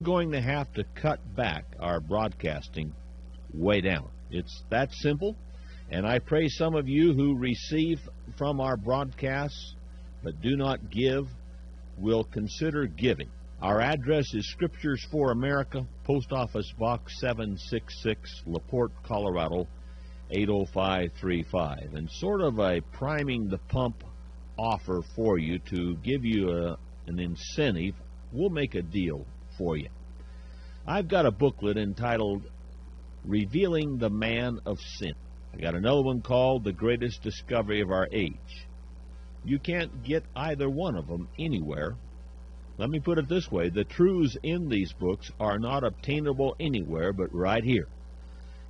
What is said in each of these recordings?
going to have to cut back our broadcasting way down. It's that simple, and I pray some of you who receive from our broadcasts but do not give will consider giving. Our address is Scriptures for America, Post Office Box 766, LaPorte, Colorado, 80535. And sort of a priming the pump offer for you to give you an incentive, we'll make a deal for you. I've got a booklet entitled Revealing the Man of Sin. I got another one called The Greatest Discovery of Our Age. You can't get either one of them anywhere. Let me put it this way. The truths in these books are not obtainable anywhere but right here.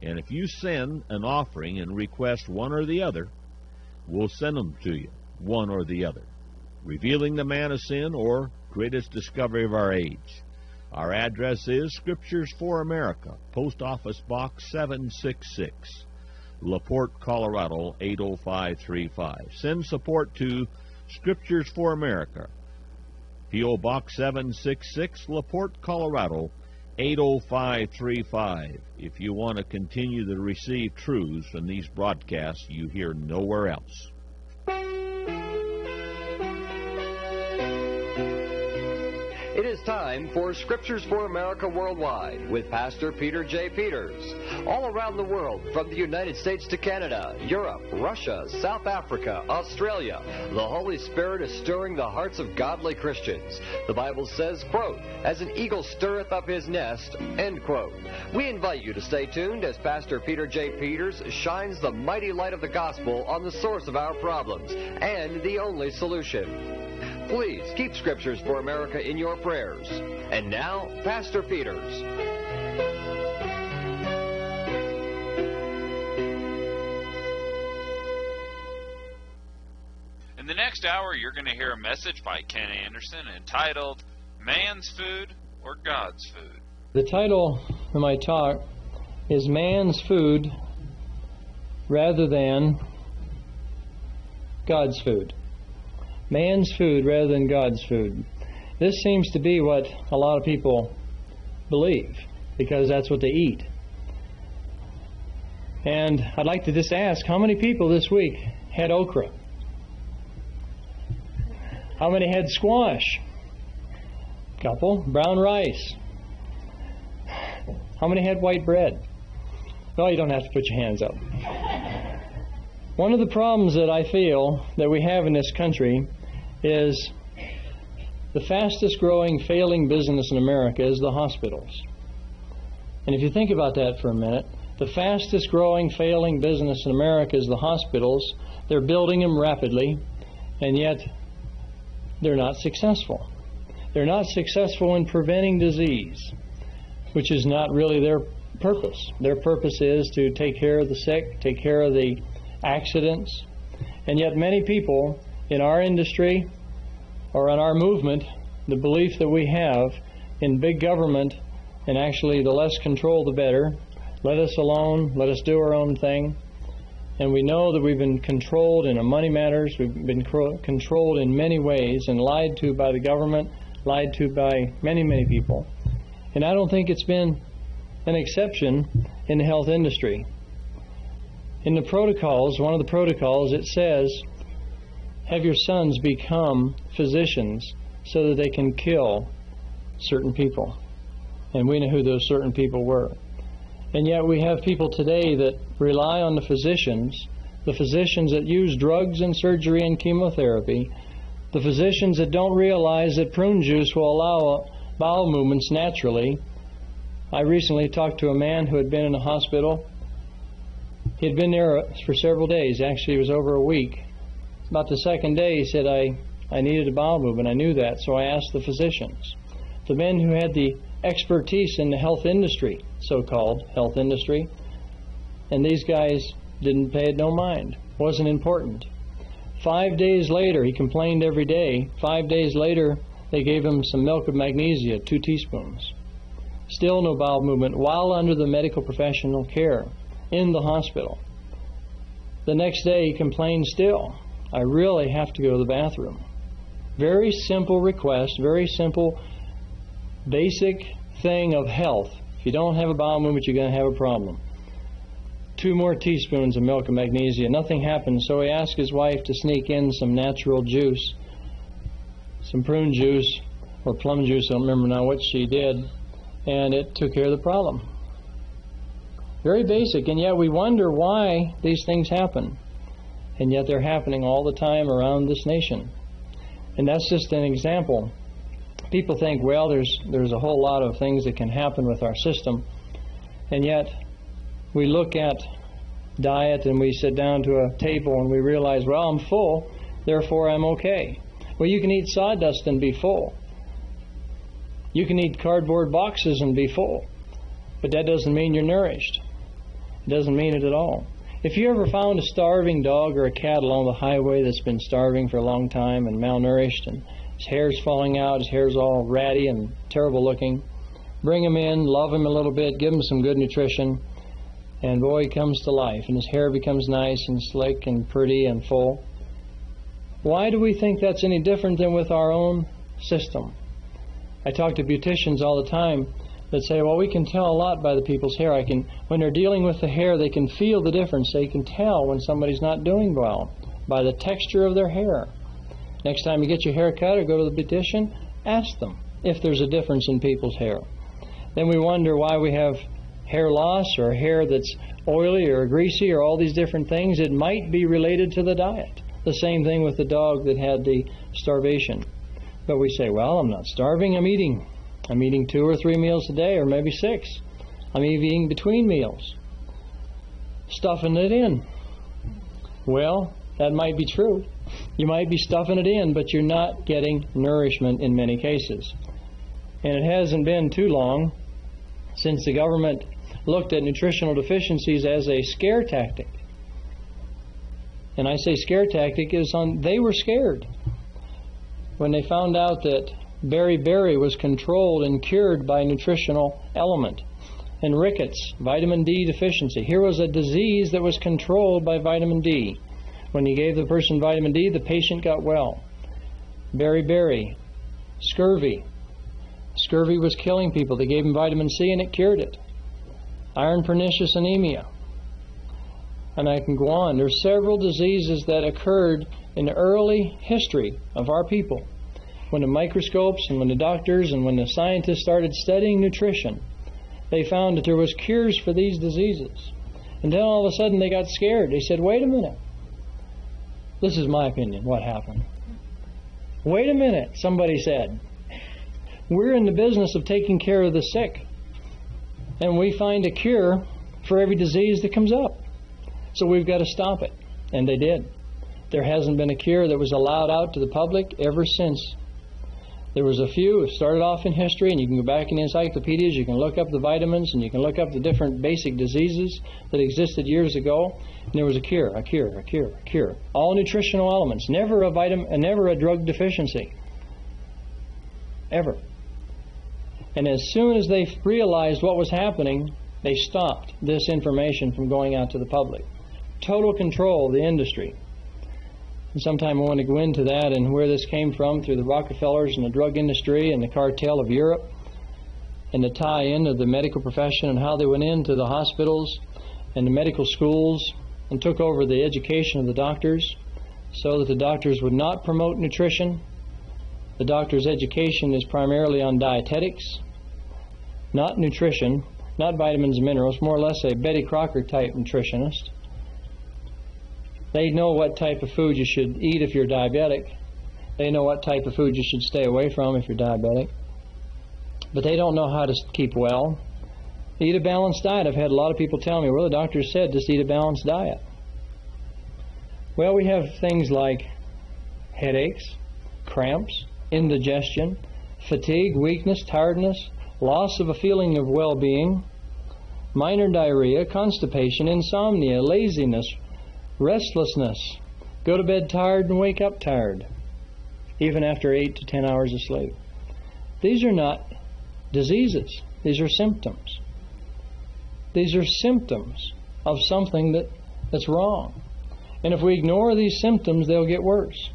And if you send an offering and request one or the other, we'll send them to you, one or the other. Revealing the Man of Sin or Greatest Discovery of Our Age. Our address is Scriptures for America, Post Office Box 766, LaPorte, Colorado, 80535. Send support to Scriptures for America, P.O. Box 766, LaPorte, Colorado, 80535. If you want to continue to receive truths from these broadcasts you hear nowhere else. It is time for Scriptures for America Worldwide with Pastor Peter J. Peters. All around the world, from the United States to Canada, Europe, Russia, South Africa, Australia, the Holy Spirit is stirring the hearts of godly Christians. The Bible says, quote, as an eagle stirreth up his nest, end quote. We invite you to stay tuned as Pastor Peter J. Peters shines the mighty light of the gospel on the source of our problems and the only solution. Please keep Scriptures for America in your prayers. And now, Pastor Peters. In the next hour, you're going to hear a message by Ken Anderson entitled, Man's Food or God's Food? The title of my talk is Man's Food Rather Than God's Food. Man's food rather than God's food. This seems to be what a lot of people believe, because that's what they eat. And I'd like to just ask, how many people this week had okra? How many had squash? Couple. Brown rice. How many had white bread? Well, you don't have to put your hands up. One of the problems that I feel that we have in this country is the fastest growing failing business in America is the hospitals. And if you think about that for a minute, the fastest growing failing business in America is the hospitals. They're building them rapidly, and yet they're not successful. They're not successful in preventing disease, which is not really their purpose. Their purpose is to take care of the sick, take care of the accidents, and yet many people in our industry or in our movement, the belief that we have in big government, and actually the less control the better, let us alone, let us do our own thing. And we know that we've been controlled in money matters, we've been controlled in many ways and lied to by the government, lied to by many, many people. And I don't think it's been an exception in the health industry. In the protocols, one of the protocols, it says, have your sons become physicians so that they can kill certain people. And we know who those certain people were. And yet we have people today that rely on the physicians that use drugs and surgery and chemotherapy, the physicians that don't realize that prune juice will allow bowel movements naturally. I recently talked to a man who had been in a hospital. He had been there for several days. Actually, it was over a week. About the second day, he said, I needed a bowel movement. I knew that, so I asked the physicians, the men who had the expertise in the health industry, so-called health industry, and these guys didn't pay it no mind. Wasn't important. 5 days later, he complained every day. 5 days later, they gave him some milk with magnesia, 2 teaspoons. Still no bowel movement while under the medical professional care in the hospital. The next day, he complained still. I really have to go to the bathroom. Very simple request, very simple, basic thing of health. If you don't have a bowel movement, you're going to have a problem. 2 more teaspoons of milk of magnesia. Nothing happened, so he asked his wife to sneak in some natural juice, some prune juice or plum juice, I don't remember now what she did, and it took care of the problem. Very basic, and yet we wonder why these things happen. And yet they're happening all the time around this nation. And that's just an example. People think, well, there's a whole lot of things that can happen with our system, and yet we look at diet and we sit down to a table and we realize, well, I'm full, therefore I'm okay. Well, you can eat sawdust and be full. You can eat cardboard boxes and be full, but that doesn't mean you're nourished. It doesn't mean it at all. If you ever found a starving dog or a cat along the highway that's been starving for a long time and malnourished and his hair's falling out, his hair's all ratty and terrible looking, bring him in, love him a little bit, give him some good nutrition, and boy, he comes to life and his hair becomes nice and slick and pretty and full. Why do we think that's any different than with our own system? I talk to beauticians all the time that say, well, we can tell a lot by the people's hair. When they're dealing with the hair, they can feel the difference. They can tell when somebody's not doing well by the texture of their hair. Next time you get your hair cut or go to the beautician, ask them if there's a difference in people's hair. Then we wonder why we have hair loss or hair that's oily or greasy or all these different things. It might be related to the diet. The same thing with the dog that had the starvation. But we say, well, I'm not starving, I'm eating. I'm eating 2 or 3 meals a day, or maybe 6. I'm eating between meals, stuffing it in. Well, that might be true. You might be stuffing it in, but you're not getting nourishment in many cases. And it hasn't been too long since the government looked at nutritional deficiencies as a scare tactic. And I say scare tactic is they were scared when they found out that beriberi was controlled and cured by a nutritional element. And rickets, vitamin D deficiency. Here was a disease that was controlled by vitamin D. When you gave the person vitamin D, the patient got well. Beriberi, scurvy. Scurvy was killing people. They gave them vitamin C and it cured it. Iron pernicious anemia. And I can go on. There's several diseases that occurred in the early history of our people. When the microscopes and when the doctors and when the scientists started studying nutrition, they found that there was cures for these diseases. And then all of a sudden they got scared. They said, wait a minute. This is my opinion, what happened. Wait a minute, somebody said. We're in the business of taking care of the sick. And we find a cure for every disease that comes up. So we've got to stop it. And they did. There hasn't been a cure that was allowed out to the public ever since. There was a few. It started off in history, and you can go back in the encyclopedias, you can look up the vitamins, and you can look up the different basic diseases that existed years ago, and there was a cure, a cure, a cure, a cure. All nutritional elements, never a vitamin, and never a drug deficiency. Ever. And as soon as they realized what was happening, they stopped this information from going out to the public. Total control of the industry. And sometime I want to go into that and where this came from through the Rockefellers and the drug industry and the cartel of Europe and the tie-in of the medical profession and how they went into the hospitals and the medical schools and took over the education of the doctors so that the doctors would not promote nutrition. The doctor's education is primarily on dietetics, not nutrition, not vitamins and minerals, more or less a Betty Crocker type nutritionist. They know what type of food you should eat if you're diabetic. They know what type of food you should stay away from if you're diabetic. But they don't know how to keep well. Eat a balanced diet. I've had a lot of people tell me, well, the doctor said just eat a balanced diet. Well, we have things like headaches, cramps, indigestion, fatigue, weakness, tiredness, loss of a feeling of well-being, minor diarrhea, constipation, insomnia, laziness, restlessness, go to bed tired and wake up tired, even after 8 to 10 hours of sleep. These are not diseases. These are symptoms. These are symptoms of something that's wrong. And if we ignore these symptoms, they'll get worse.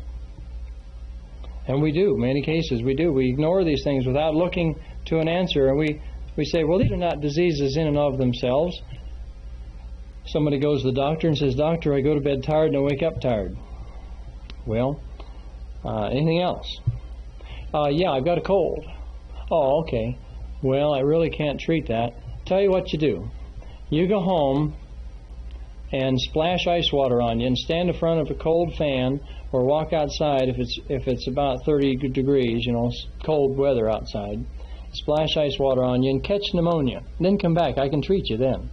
And we do. In many cases, we do. We ignore these things without looking to an answer, and we We say, well, these are not diseases in and of themselves. Somebody goes to the doctor and says, Doctor, I go to bed tired and I wake up tired. Well, anything else? Yeah, I've got a cold. Oh, okay. Well, I really can't treat that. Tell you what you do. You go home and splash ice water on you and stand in front of a cold fan or walk outside if it's about 30 degrees, cold weather outside. Splash ice water on you and catch pneumonia. Then come back. I can treat you then.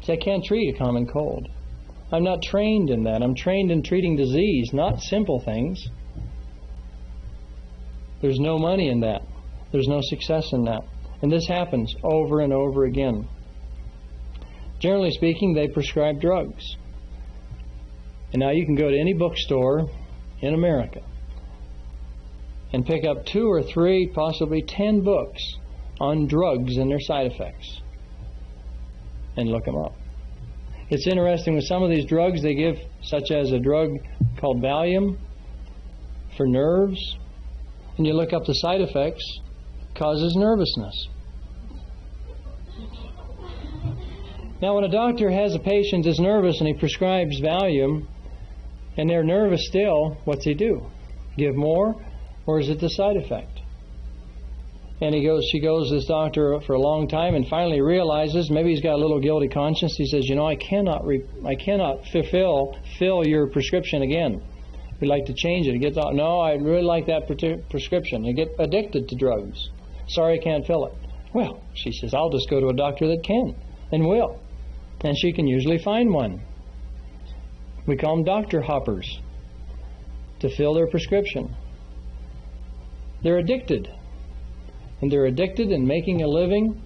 See, I can't treat a common cold. I'm not trained in that. I'm trained in treating disease, not simple things. There's no money in that. There's no success in that. And this happens over and over again. Generally speaking, they prescribe drugs. And now you can go to any bookstore in America and pick up 2 or 3, possibly 10 books on drugs and their side effects and look them up. It's interesting with some of these drugs they give, such as a drug called Valium for nerves, and you look up the side effects, causes nervousness. Now, when a doctor has a patient that's nervous and he prescribes Valium and they're nervous still, what's he do? Give more, or is it the side effect? And she goes to this doctor for a long time and finally realizes, maybe he's got a little guilty conscience. He says, I cannot fill your prescription again. We'd like to change it. He gets out, no, I really like that prescription. You get addicted to drugs. Sorry, I can't fill it. Well, she says, I'll just go to a doctor that can and will. And she can usually find one. We call them doctor hoppers to fill their prescription. They're addicted. And they're addicted in making a living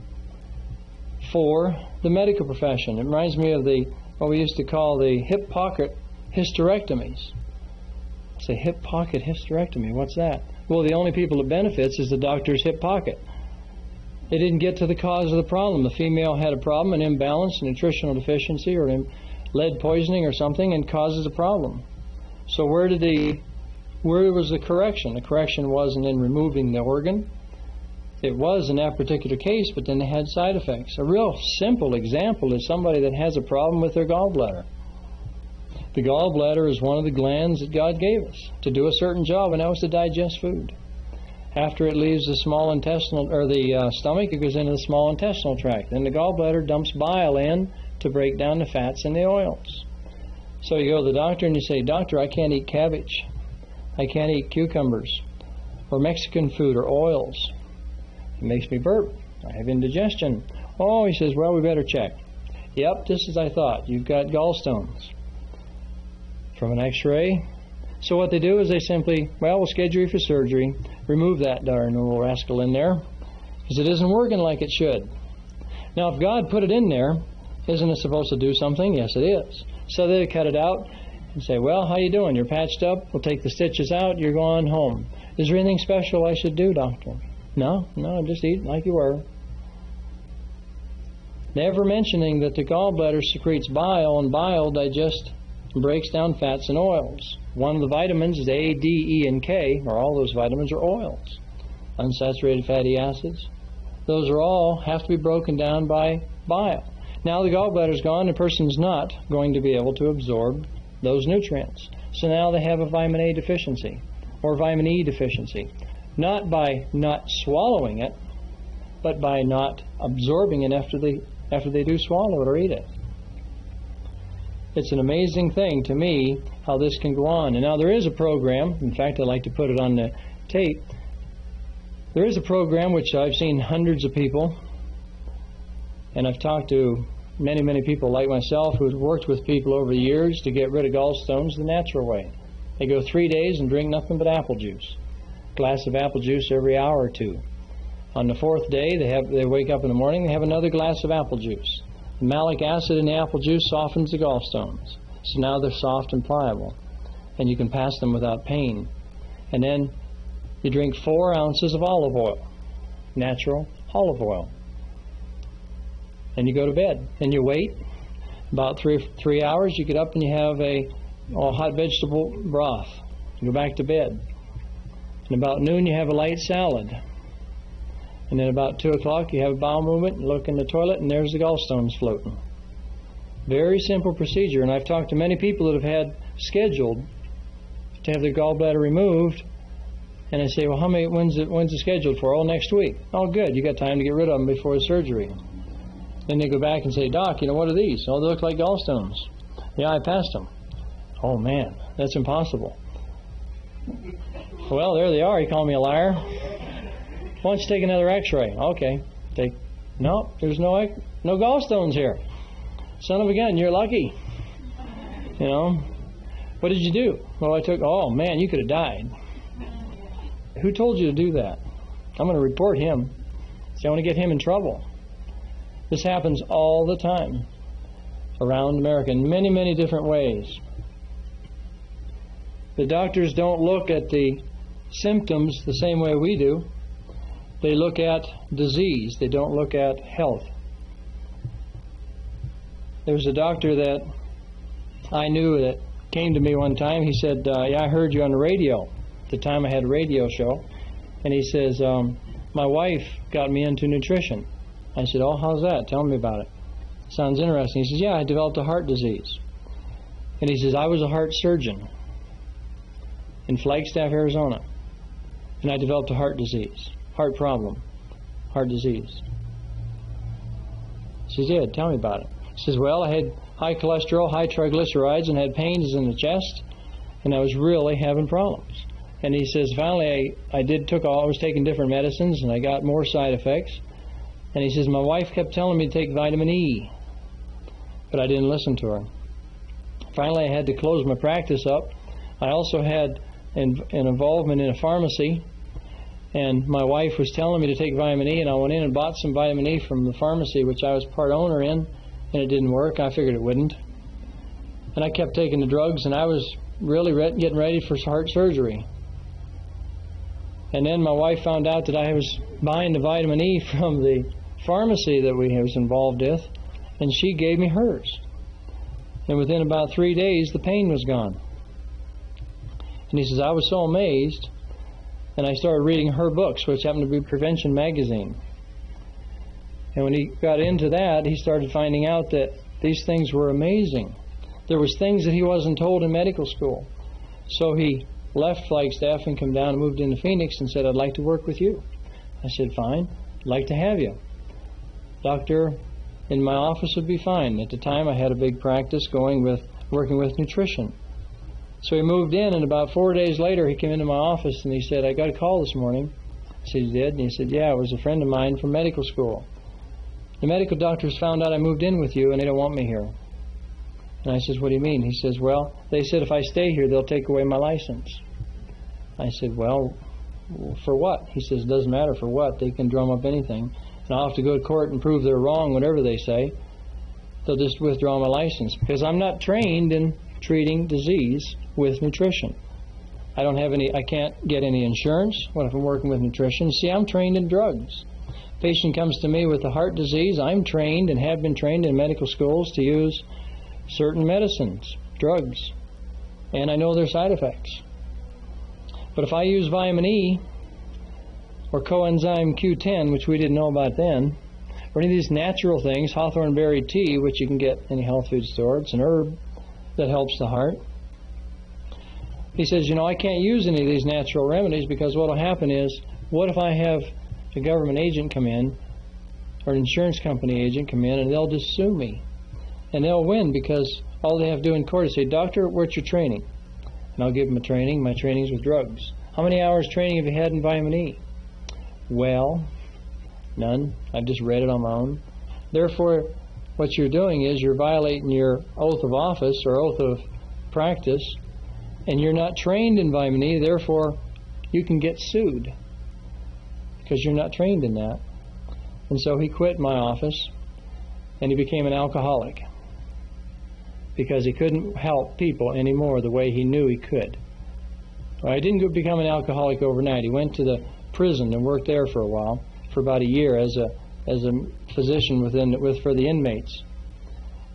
for the medical profession. It reminds me of what we used to call the hip pocket hysterectomies. Say, hip pocket hysterectomy, what's that? Well, the only people it benefits is the doctor's hip pocket. They didn't get to the cause of the problem. The female had a problem, an imbalance, a nutritional deficiency, or lead poisoning or something, and causes a problem. So where was the correction? The correction wasn't in removing the organ. It was in that particular case, but then they had side effects. A real simple example is somebody that has a problem with their gallbladder. The gallbladder is one of the glands that God gave us to do a certain job, and that was to digest food. After it leaves the small intestinal, or the stomach, it goes into the small intestinal tract. Then the gallbladder dumps bile in to break down the fats and the oils. So you go to the doctor and you say, Doctor, I can't eat cabbage. I can't eat cucumbers, or Mexican food, or oils. It makes me burp. I have indigestion. Oh, he says, well, we better check. Yep, just as I thought. You've got gallstones. From an x-ray. So what they do is they simply, we'll schedule you for surgery. Remove that darn little rascal in there, because it isn't working like it should. Now, if God put it in there, isn't it supposed to do something? Yes, it is. So they cut it out and say, well, how you doing? You're patched up. We'll take the stitches out. You're going home. Is there anything special I should do, doctor? No, just eat like you were. Never mentioning that the gallbladder secretes bile, and bile digests and breaks down fats and oils. One of the vitamins is A, D, E, and K, or all those vitamins are oils. Unsaturated fatty acids. Those are all have to be broken down by bile. Now the gallbladder's gone, the person's not going to be able to absorb those nutrients. So now they have a vitamin A deficiency or vitamin E deficiency. Not by not swallowing it, but by not absorbing it after they do swallow it or eat it. It's an amazing thing to me how this can go on. And now there is a program, in fact I'd like to put it on the tape. There is a program which I've seen hundreds of people, and I've talked to many people like myself who've worked with people over the years to get rid of gallstones the natural way. They go 3 days and drink nothing but apple juice. Glass of apple juice every hour or two. On the 4th day, they wake up in the morning, they have another glass of apple juice. The malic acid in the apple juice softens the gallstones. So now they're soft and pliable. And you can pass them without pain. And then you drink 4 ounces of olive oil. Natural olive oil. And you go to bed. And you wait. About 3 hours, you get up and you have a hot vegetable broth. You go back to bed. And about noon, you have a light salad. And then about 2 o'clock, you have a bowel movement, you look in the toilet, and there's the gallstones floating. Very simple procedure, and I've talked to many people that have had scheduled to have their gallbladder removed, and I say, well, when's it scheduled for? Oh, next week. Oh, good, you got time to get rid of them before the surgery. Then they go back and say, Doc, what are these? Oh, they look like gallstones. Yeah, I passed them. Oh, man, that's impossible. Well, there they are. He called me a liar. Why don't you take another x-ray? Okay. No, there's no gallstones here. Son of a gun, you're lucky. What did you do? Well, oh man, you could have died. Who told you to do that? I'm going to report him. See, I want to get him in trouble. This happens all the time around America in many, many different ways. The doctors don't look at the symptoms the same way we do. They look at disease. They don't look at health. There was a doctor that I knew that came to me one time. He said, yeah, I heard you on the radio. At the time I had a radio show. And he says, my wife got me into nutrition. I said, oh, how's that? Tell me about it. Sounds interesting. He says, yeah, I developed a heart disease. And he says, I was a heart surgeon in Flagstaff, Arizona. And I developed a heart disease. Heart problem. Heart disease. He says, yeah, tell me about it. He says, well, I had high cholesterol, high triglycerides, and had pains in the chest, and I was really having problems. And he says, finally, I was taking different medicines, and I got more side effects. And he says, my wife kept telling me to take vitamin E, but I didn't listen to her. Finally, I had to close my practice up. I also had an involvement in a pharmacy, and my wife was telling me to take vitamin E, and I went in and bought some vitamin E from the pharmacy, which I was part owner in, and it didn't work. I figured it wouldn't. And I kept taking the drugs, and I was really getting ready for heart surgery. And then my wife found out that I was buying the vitamin E from the pharmacy that we was involved with, and she gave me hers. And within about 3 days, the pain was gone. And he says, I was so amazed, and I started reading her books, which happened to be Prevention Magazine. And when he got into that, he started finding out that these things were amazing. There was things that he wasn't told in medical school. So he left Flagstaff and came down and moved into Phoenix and said, I'd like to work with you. I said, fine, I'd like to have you. Doctor in my office would be fine. At the time, I had a big practice working with nutrition. So he moved in, and about 4 days later, he came into my office and he said, I got a call this morning. I said, you did? And he said, yeah, it was a friend of mine from medical school. The medical doctors found out I moved in with you, and they don't want me here. And I says, what do you mean? He says, well, they said if I stay here, they'll take away my license. I said, well, for what? He says, it doesn't matter for what. They can drum up anything. And I'll have to go to court and prove they're wrong, whatever they say. They'll just withdraw my license, because I'm not trained in treating disease with nutrition. I can't get any insurance if I'm working with nutrition. See, I'm trained in drugs. Patient comes to me with a heart disease. I'm trained and have been trained in medical schools to use certain medicines, drugs, and I know their side effects. But if I use vitamin E or coenzyme Q10, which we didn't know about then, or any of these natural things, hawthorn berry tea, which you can get in a health food store, it's an herb that helps the heart. He says, I can't use any of these natural remedies, because what will happen is, what if I have a government agent come in, or an insurance company agent come in, and they'll just sue me. And they'll win, because all they have to do in court is say, Doctor, where's your training? And I'll give them a training. My training's with drugs. How many hours training have you had in vitamin E? Well, none. I've just read it on my own. Therefore, what you're doing is you're violating your oath of office or oath of practice, and you're not trained in vitamin E. Therefore, you can get sued, because you're not trained in that. And so he quit my office, and he became an alcoholic, because he couldn't help people anymore the way he knew he could. Well, he didn't become an alcoholic overnight. He went to the prison and worked there for a while, for about a year, as a physician for the inmates.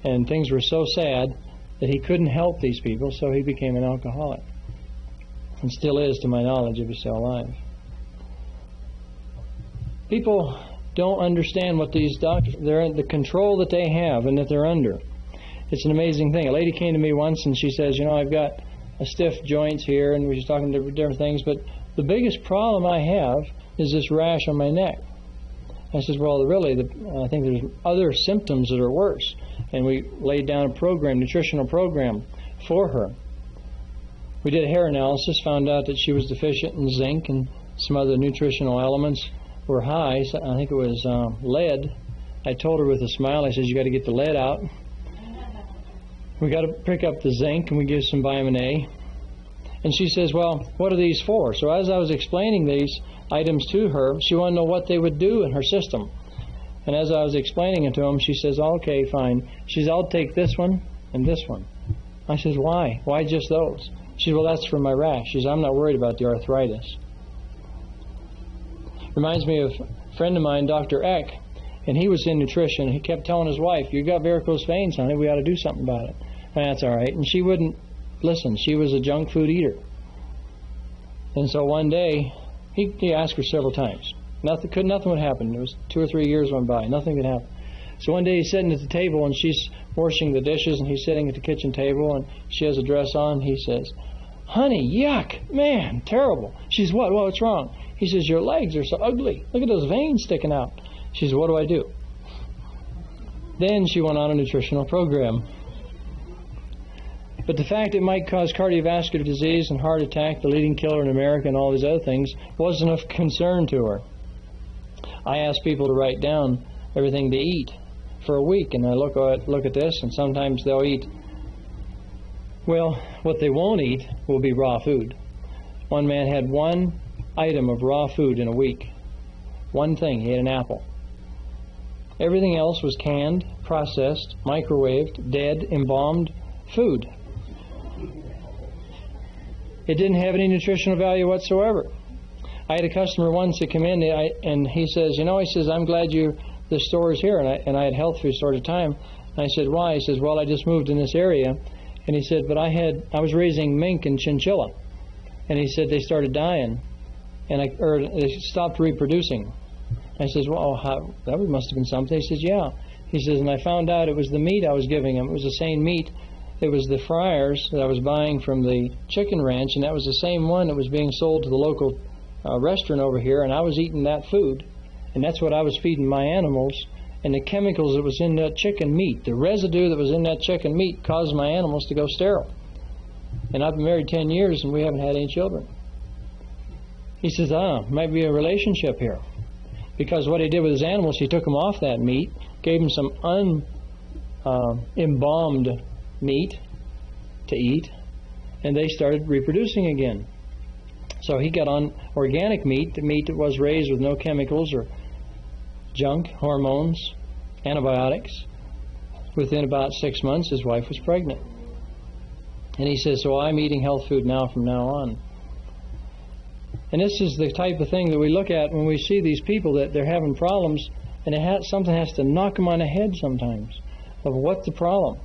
And things were so sad that he couldn't help these people, so he became an alcoholic, and still is, to my knowledge, if he's still alive. People don't understand what these doctors, the control that they have and that they're under. It's an amazing thing. A lady came to me once and she says, I've got a stiff joints here, and we were talking different things, but the biggest problem I have is this rash on my neck. I says, well, really, I think there's other symptoms that are worse. And we laid down a nutritional program for her. We did a hair analysis, found out that she was deficient in zinc, and some other nutritional elements were high. So I think it was lead. I told her with a smile, I says, you got to get the lead out. We got to pick up the zinc, and we give some vitamin A. And she says, well, what are these for? So as I was explaining these items to her, she wanted to know what they would do in her system. And as I was explaining it to him, she says, okay, fine. She says, I'll take this one and this one. I says, why? Why just those? She says, well, that's for my rash. She says, I'm not worried about the arthritis. Reminds me of a friend of mine, Dr. Eck, and he was in nutrition. He kept telling his wife, you got varicose veins, honey, we ought to do something about it. And that's all right. And she wouldn't listen. She was a junk food eater. And so one day, he asked her several times. Nothing would happen. It was 2 or 3 years went by. Nothing could happen. So one day he's sitting at the table and she's washing the dishes and he's sitting at the kitchen table and she has a dress on. He says, honey, yuck, man, terrible. She says, what? What's wrong? He says, your legs are so ugly. Look at those veins sticking out. She says, what do I do? Then she went on a nutritional program. But the fact it might cause cardiovascular disease and heart attack, the leading killer in America, and all these other things, wasn't of concern to her. I ask people to write down everything they eat for a week, and I look at this, and sometimes they'll eat, well, what they won't eat will be raw food. One man had one item of raw food in a week. One thing, he had an apple. Everything else was canned, processed, microwaved, dead, embalmed food. It didn't have any nutritional value whatsoever. I had a customer once that came in and he says, I'm glad the store is here. And I had health food store at the time. And I said, why? He says, well, I just moved in this area. And he said, but I was raising mink and chinchilla. And he said they started dying. Or they stopped reproducing. I says, well, that must have been something. He says, yeah. He says, and I found out it was the meat I was giving him. It was the same meat. It was the fryers that I was buying from the chicken ranch, and that was the same one that was being sold to the local restaurant over here, and I was eating that food, and that's what I was feeding my animals, and the chemicals that was in that chicken meat, the residue that was in that chicken meat caused my animals to go sterile. And I've been married 10 years, and we haven't had any children. He says, might be a relationship here. Because what he did with his animals, he took them off that meat, gave them some embalmed meat to eat, and they started reproducing again. So he got on organic meat, the meat that was raised with no chemicals or junk, hormones, antibiotics. Within about 6 months, his wife was pregnant. And he says, so I'm eating health food now from now on. And this is the type of thing that we look at when we see these people that they're having problems, and something has to knock them on the head sometimes of what's the problem.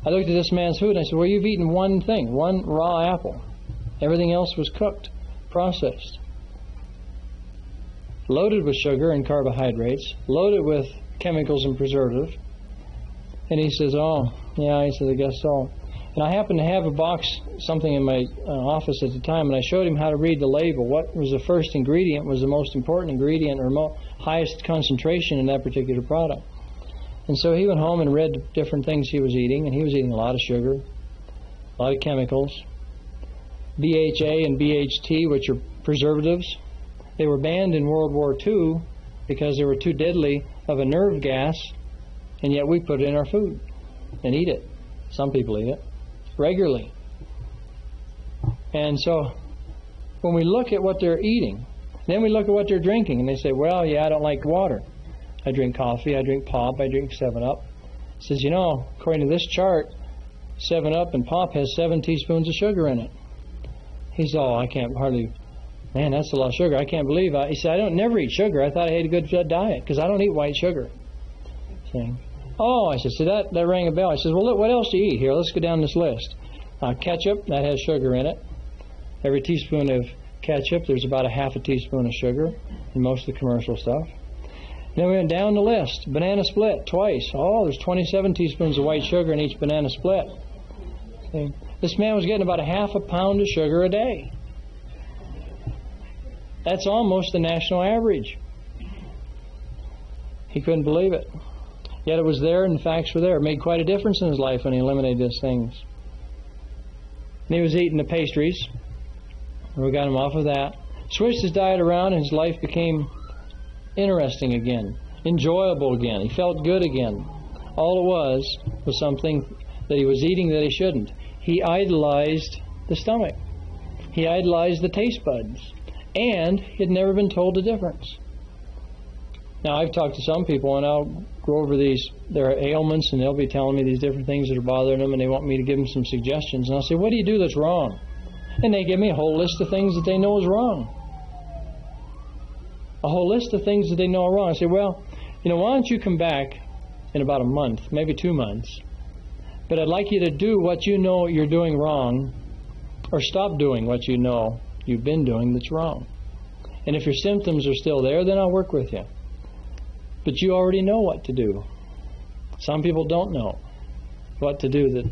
I looked at this man's food and I said, well, you've eaten one thing, one raw apple. Everything else was cooked, processed, loaded with sugar and carbohydrates, loaded with chemicals and preservative. And he says, oh, yeah, he says, I guess so. And I happened to have a box, something in my office at the time, and I showed him how to read the label. What was the first ingredient was the most important ingredient or highest concentration in that particular product. And so he went home and read different things he was eating, and he was eating a lot of sugar, a lot of chemicals, BHA and BHT, which are preservatives. They were banned in World War II because they were too deadly of a nerve gas, and yet we put it in our food and eat it. Some people eat it regularly. And so when we look at what they're eating, then we look at what they're drinking, and they say, well, yeah, I don't like water. I drink coffee, I drink pop, I drink 7-Up. He says, according to this chart, 7-Up and pop has 7 teaspoons of sugar in it. He said, I can't hardly, man, that's a lot of sugar. I can't believe He said, I never eat sugar. I thought I had a good diet because I don't eat white sugar. Saying, I said, so that rang a bell. I said, well, look, what else do you eat? Here, let's go down this list. Ketchup, that has sugar in it. Every teaspoon of ketchup, there's about a half a teaspoon of sugar in most of the commercial stuff. Then we went down the list. Banana split, twice. Oh, there's 27 teaspoons of white sugar in each banana split. See? This man was getting about a half a pound of sugar a day. That's almost the national average. He couldn't believe it. Yet it was there and the facts were there. It made quite a difference in his life when he eliminated those things. And he was eating the pastries. We got him off of that. Switched his diet around and his life became interesting again, enjoyable again. He felt good again. All it was something that he was eating that he shouldn't. He idolized the stomach. He idolized the taste buds. And he had never been told the difference. Now, I've talked to some people, and I'll go over their ailments, and they'll be telling me these different things that are bothering them, and they want me to give them some suggestions. And I'll say, what do you do that's wrong? And they give me a whole list of things that they know is wrong. A whole list of things that they know are wrong. I say, well, why don't you come back in about a month, maybe 2 months, but I'd like you to do what you know you're doing wrong, or stop doing what you know you've been doing that's wrong. And if your symptoms are still there, then I'll work with you. But you already know what to do. Some people don't know what to do that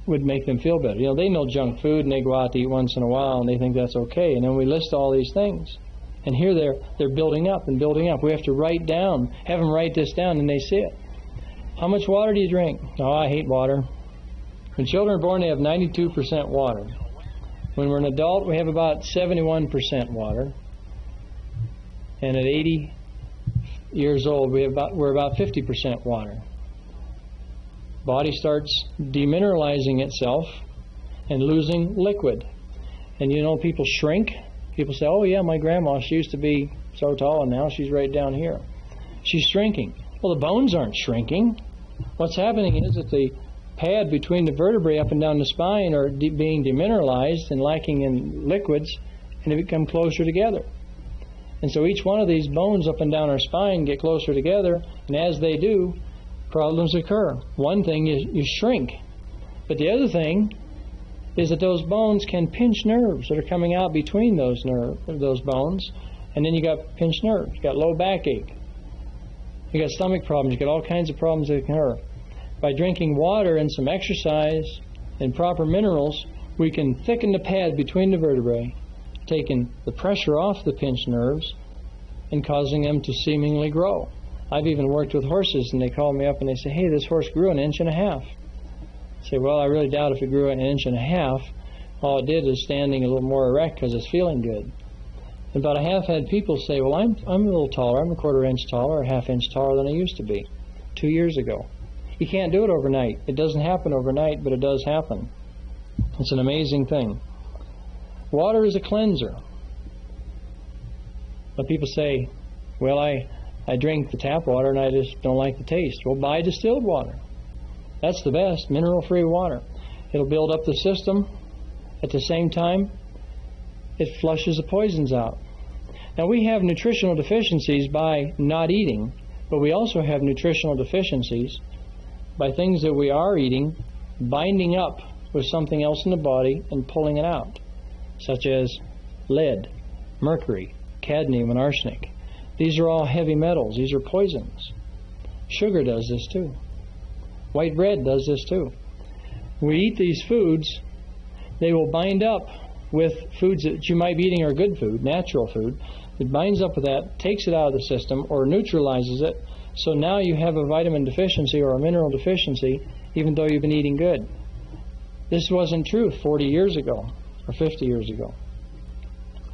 would make them feel better. They know junk food and they go out to eat once in a while and they think that's okay. And then we list all these things. And here they're building up and building up. We have to have them write this down and they see it. How much water do you drink? Oh, I hate water. When children are born, they have 92% water. When we're an adult, we have about 71% water. And at 80 years old, we're about 50% water. Body starts demineralizing itself and losing liquid. And people shrink. People say, oh yeah, my grandma, she used to be so tall and now she's right down here. She's shrinking. Well, the bones aren't shrinking. What's happening is that the pad between the vertebrae up and down the spine are being demineralized and lacking in liquids, and they become closer together. And so each one of these bones up and down our spine get closer together, and as they do, problems occur. One thing is you shrink. But the other thing is that those bones can pinch nerves that are coming out between those bones, and then you got pinched nerves. You got low backache. You got stomach problems. You got all kinds of problems that occur. By drinking water and some exercise and proper minerals, we can thicken the pad between the vertebrae, taking the pressure off the pinched nerves and causing them to seemingly grow. I've even worked with horses, and they call me up and they say, hey, this horse grew 1.5 inches. I say, well, I really doubt if it grew 1.5 inches. All it did is standing a little more erect because it's feeling good. And about a half had people say, well, I'm a little taller. I'm a 1/4 inch taller or 1/2 inch taller than I used to be 2 years ago. You can't do it overnight. It doesn't happen overnight, but it does happen. It's an amazing thing. Water is a cleanser. But people say, well, I drink the tap water and I just don't like the taste. Well, buy distilled water. That's the best, mineral-free water. It'll build up the system. At the same time, it flushes the poisons out. Now, we have nutritional deficiencies by not eating, but we also have nutritional deficiencies by things that we are eating, binding up with something else in the body and pulling it out, such as lead, mercury, cadmium, and arsenic. These are all heavy metals. These are poisons. Sugar does this too. White bread does this too. We eat these foods, they will bind up with foods that you might be eating are good food, natural food. It binds up with that, takes it out of the system, or neutralizes it. So now you have a vitamin deficiency or a mineral deficiency, even though you've been eating good. This wasn't true 40 years ago or 50 years ago.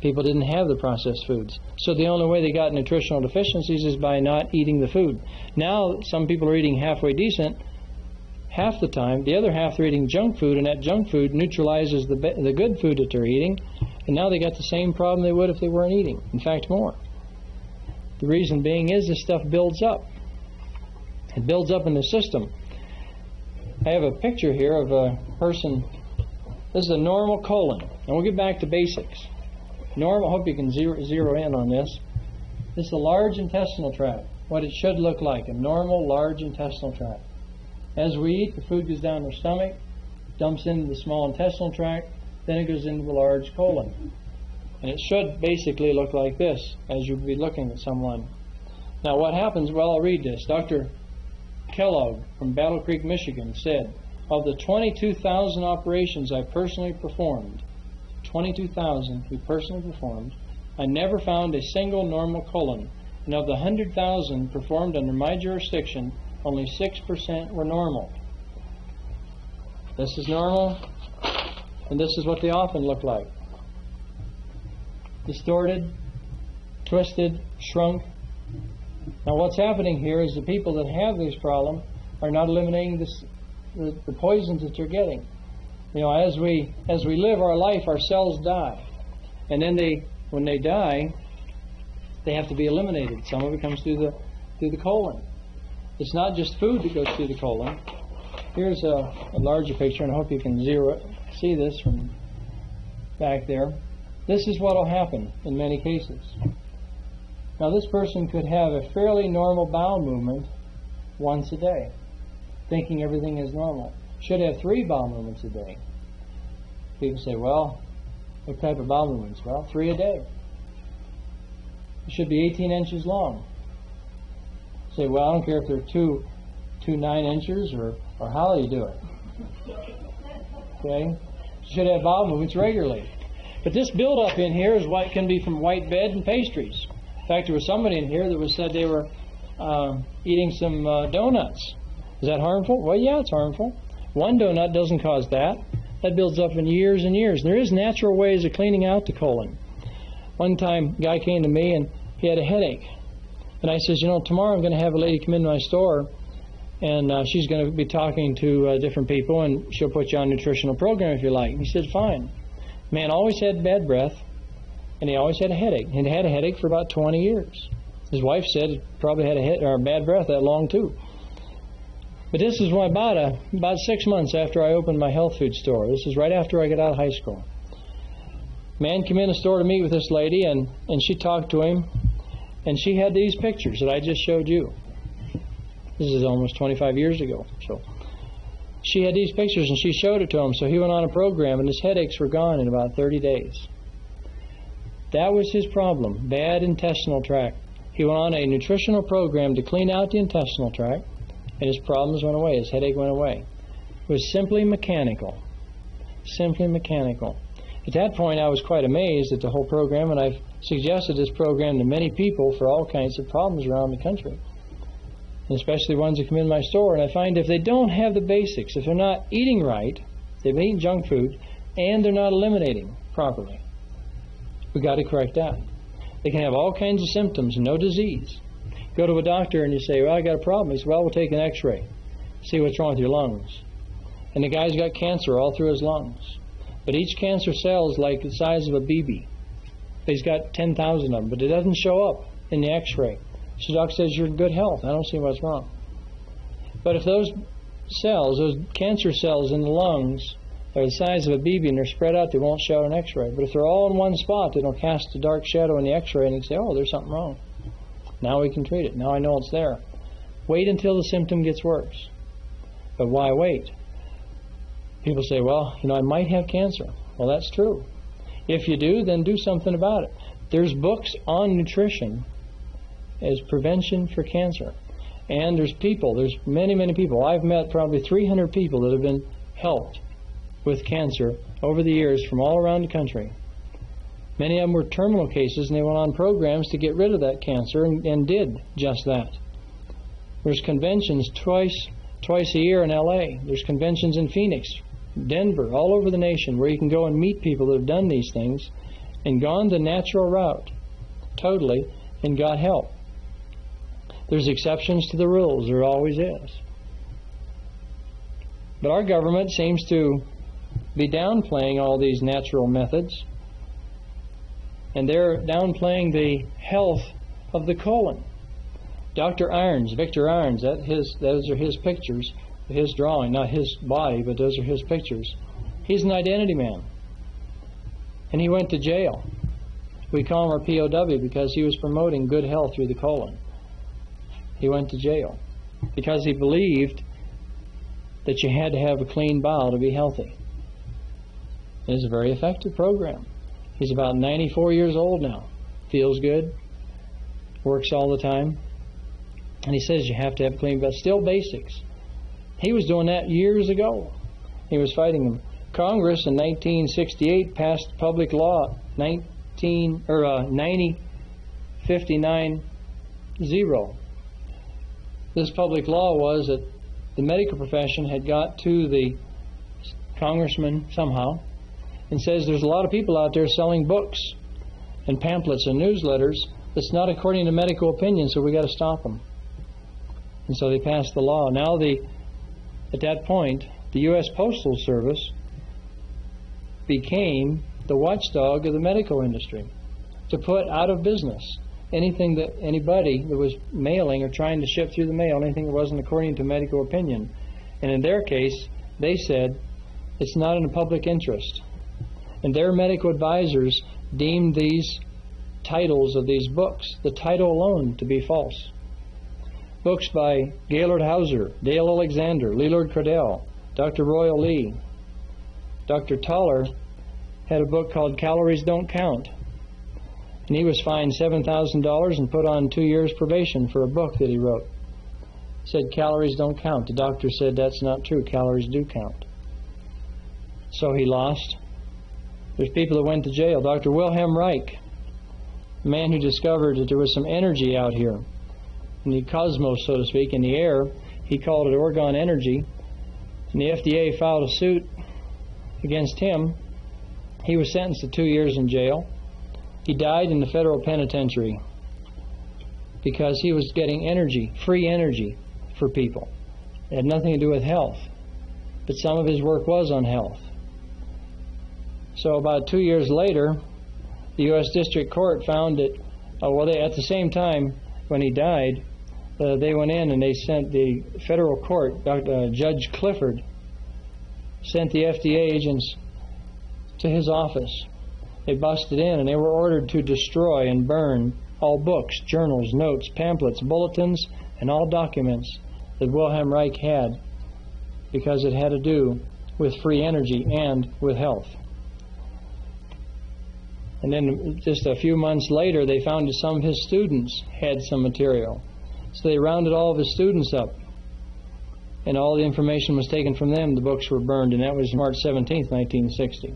People didn't have the processed foods. So the only way they got nutritional deficiencies is by not eating the food. Now some people are eating halfway decent half the time. The other half they're eating junk food, and that junk food neutralizes the good food that they're eating. And now they got the same problem they would if they weren't eating. In fact, more. The reason being is this stuff builds up. It builds up in the system. I have a picture here of a person. This is a normal colon. And we'll get back to basics. Normal, I hope you can zero in on this. This is a large intestinal tract. What it should look like, a normal large intestinal tract. As we eat, the food goes down our stomach, dumps into the small intestinal tract, then it goes into the large colon. And it should basically look like this as you'd be looking at someone. Now what happens, well, I'll read this. Dr. Kellogg from Battle Creek, Michigan said, of the 22,000 operations I personally performed, 22,000 we personally performed, I never found a single normal colon. And of the 100,000 performed under my jurisdiction, only 6% were normal. This is normal, and this is what they often look like. Distorted, twisted, shrunk. Now what's happening here is the people that have this problem are not eliminating the poisons that they're getting. You know, as we live our life, our cells die. And then when they die, they have to be eliminated. Some of it comes through the colon. It's not just food that goes through the colon. Here's a larger picture, and I hope you can see this from back there. This is what will happen in many cases. Now this person could have a fairly normal bowel movement once a day, thinking everything is normal. Should have 3 bowel movements a day. People say, well, what type of bowel movements? Well, 3 a day. It should be 18 inches long. Say, well, I don't care if they're 2 9-inchers or how you do it. Okay? Should have bowel movements regularly. But this buildup in here is what can be from white bed and pastries. In fact, there was somebody in here that said they were eating some donuts. Is that harmful? Well, yeah, it's harmful. One donut doesn't cause that. That builds up in years and years. There is natural ways of cleaning out the colon. One time, a guy came to me and he had a headache. And I says, you know, tomorrow I'm going to have a lady come into my store, and she's going to be talking to different people, and she'll put you on a nutritional program if you like. He said, fine. Man always had bad breath, and he always had a headache. He'd had a headache for about 20 years. His wife said he probably had a bad breath that long too. But this is about 6 months after I opened my health food store. This is right after I got out of high school. Man came in the store to meet with this lady, and she talked to him, and she had these pictures that I just showed you. This is almost 25 years ago. So she had these pictures, and she showed it to him. So he went on a program, and his headaches were gone in about 30 days. That was his problem, bad intestinal tract. He went on a nutritional program to clean out the intestinal tract, and his problems went away. His headache went away. It was simply mechanical. Simply mechanical. At that point, I was quite amazed at the whole program, and I've suggested this program to many people for all kinds of problems around the country, and especially ones that come in my store. And I find if they don't have the basics, if they're not eating right, they've been eating junk food, and they're not eliminating properly, we've got to correct that. They can have all kinds of symptoms and no disease. Go to a doctor and you say, well, I got a problem. He says, well, we'll take an x-ray, see what's wrong with your lungs. And the guy's got cancer all through his lungs. But each cancer cell is like the size of a BB. He's got 10,000 of them, but it doesn't show up in the x-ray. So the doctor says, you're in good health. I don't see what's wrong. But if those cells, those cancer cells in the lungs, are the size of a BB and they're spread out, they won't show an x-ray. But if they're all in one spot, it'll cast a dark shadow in the x-ray, and you say, oh, there's something wrong. Now we can treat it. Now I know it's there. Wait until the symptom gets worse. But why wait? People say, well, you know, I might have cancer. Well, that's true. If you do, then do something about it. There's books on nutrition as prevention for cancer. And there's many, many people. I've met probably 300 people that have been helped with cancer over the years from all around the country. Many of them were terminal cases, and they went on programs to get rid of that cancer and did just that. There's conventions twice a year in LA. There's conventions in Phoenix, Denver, all over the nation, where you can go and meet people that have done these things and gone the natural route totally and got help. There's exceptions to the rules. There always is. But our government seems to be downplaying all these natural methods, and they're downplaying the health of the colon. Dr. Irons, Victor Irons, those are his pictures, his drawing, not his body, but those are his pictures. He's an identity man, and he went to jail. We call him our POW because he was promoting good health through the colon. He went to jail because he believed that you had to have a clean bowel to be healthy. It's a very effective program. He's about 94 years old now. Feels good. Works all the time. And he says you have to have clean, but still basics. He was doing that years ago. He was fighting them. Congress in 1968 passed public law 9059-0. This public law was that the medical profession had got to the congressman somehow and says there's a lot of people out there selling books and pamphlets and newsletters that's not according to medical opinion, so we got to stop them. And so they passed the law. Now at that point, the U.S. Postal Service became the watchdog of the medical industry to put out of business anything that anybody that was mailing or trying to ship through the mail, anything that wasn't according to medical opinion. And in their case, they said it's not in the public interest. And their medical advisors deemed these titles of these books, the title alone, to be false. Books by Gaylord Hauser, Dale Alexander, Leelord Cradell, Dr. Royal Lee. Dr. Toller had a book called Calories Don't Count. And he was fined $7,000 and put on 2 years probation for a book that he wrote. It said calories don't count. The doctor said that's not true. Calories do count. So he lost. There's people that went to jail. Dr. Wilhelm Reich, a man who discovered that there was some energy out here in the cosmos, so to speak, in the air. He called it orgone energy. And the FDA filed a suit against him. He was sentenced to 2 years in jail. He died in the federal penitentiary because he was getting energy, free energy for people. It had nothing to do with health, but some of his work was on health. So about 2 years later, the U.S. District Court found that, at the same time when he died, they went in and they sent the federal court, Judge Clifford, sent the FDA agents to his office. They busted in and they were ordered to destroy and burn all books, journals, notes, pamphlets, bulletins, and all documents that Wilhelm Reich had, because it had to do with free energy and with health. And then just a few months later, they found that some of his students had some material. So they rounded all of his students up, and all the information was taken from them. The books were burned, and that was March 17th, 1960.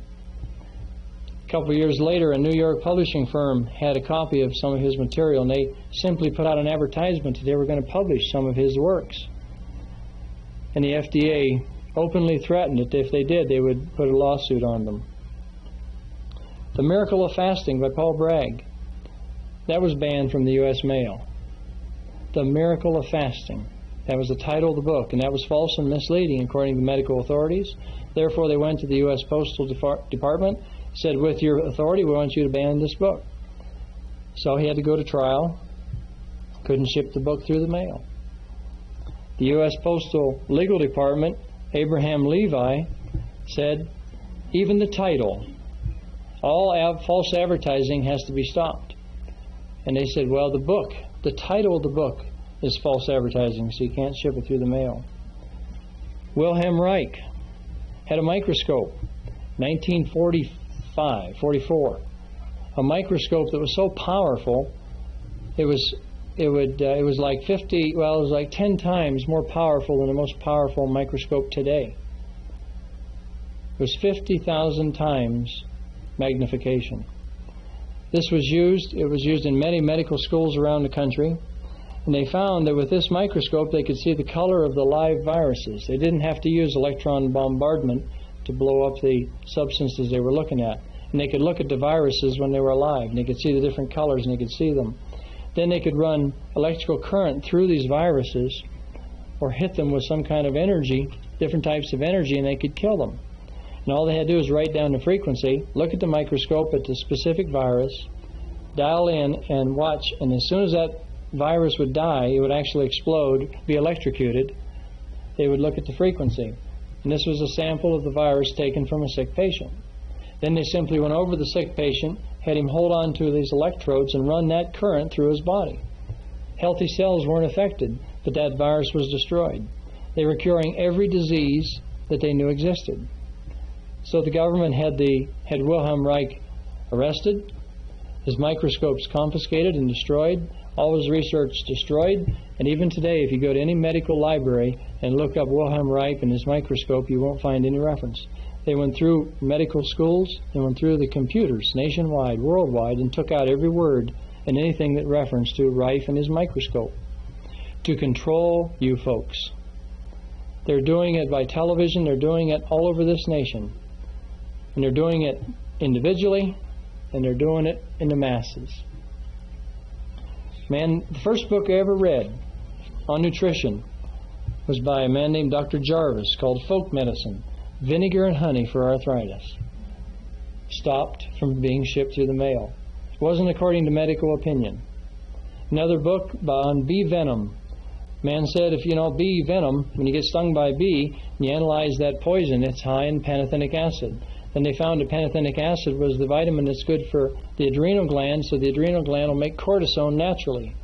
A couple of years later, a New York publishing firm had a copy of some of his material, and they simply put out an advertisement that they were going to publish some of his works. And the FDA openly threatened that if they did, they would put a lawsuit on them. The Miracle of Fasting by Paul Bragg, that was banned from the U.S. mail. The Miracle of Fasting. That was the title of the book, and that was false and misleading according to medical authorities. Therefore, they went to the U.S. Postal Department, said, with your authority, we want you to ban this book. So he had to go to trial. Couldn't ship the book through the mail. The U.S. Postal Legal Department, Abraham Levi, said, even the title, all false advertising has to be stopped. And they said, well, the book, the title of the book is false advertising, so you can't ship it through the mail. Wilhelm Reich had a microscope, 1944, a microscope that was so powerful, it was like 10 times more powerful than the most powerful microscope today. It was 50,000 times magnification. It was used in many medical schools around the country, and they found that with this microscope they could see the color of the live viruses. They didn't have to use electron bombardment to blow up the substances they were looking at. And they could look at the viruses when they were alive, and they could see the different colors, and they could see them. Then they could run electrical current through these viruses or hit them with some kind of energy, different types of energy, and they could kill them. And all they had to do was write down the frequency, look at the microscope at the specific virus, dial in and watch, and as soon as that virus would die, it would actually explode, be electrocuted. They would look at the frequency. And this was a sample of the virus taken from a sick patient. Then they simply went over the sick patient, had him hold on to these electrodes and run that current through his body. Healthy cells weren't affected, but that virus was destroyed. They were curing every disease that they knew existed. So the government had Wilhelm Reich arrested, his microscopes confiscated and destroyed, all his research destroyed, And even today, if you go to any medical library and look up Wilhelm Reich and his microscope, you won't find any reference. They went through medical schools and went through the computers nationwide, worldwide, and took out every word and anything that referenced to Reich and his microscope to control you folks. They're doing it by television. They're doing it all over this nation. And they're doing it individually, and they're doing it in the masses. Man, the first book I ever read on nutrition was by a man named Dr. Jarvis, called Folk Medicine, Vinegar and Honey for Arthritis. Stopped from being shipped through the mail. It wasn't according to medical opinion. Another book on bee venom. Man said, if you know bee venom, when you get stung by a bee, and you analyze that poison, it's high in pantothenic acid. Then they found that pantothenic acid was the vitamin that's good for the adrenal gland, so the adrenal gland will make cortisone naturally.